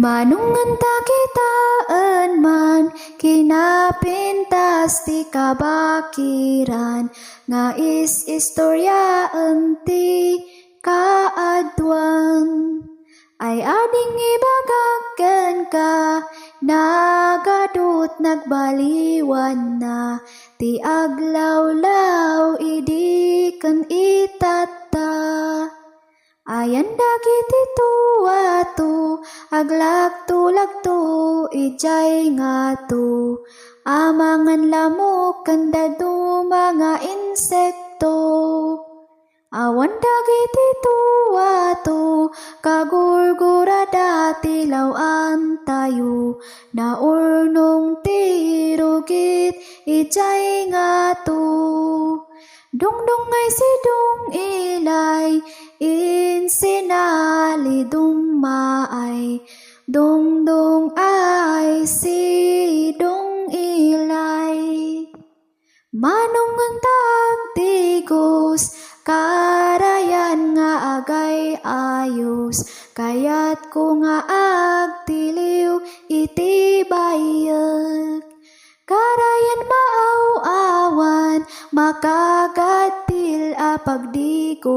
Manungan ta kitaan man, kinapintas ti kabakiran, nga istoryaan ti kaadwan. Ay ading ibagagan ka, nagadut nagbaliwan na, ti aglawlaw idi kan itata. Ayan dagiti tuwato, aglagto-lagto, ijay nga to. Amangan lamok kandado mga insekto. Awan dagiti tuwato, kagurgurada tilawan tayo. Naurnong tirugit, ijay nga to. Dungdung ay si dung ilay, insinali dumaay. Dungdung ay si dung ilay. Manungan tagtigos, karayan nga agay ayos. Kayat ko nga agtiliw iti bayag. Karayan maaw-awan, makagatil apagdigo.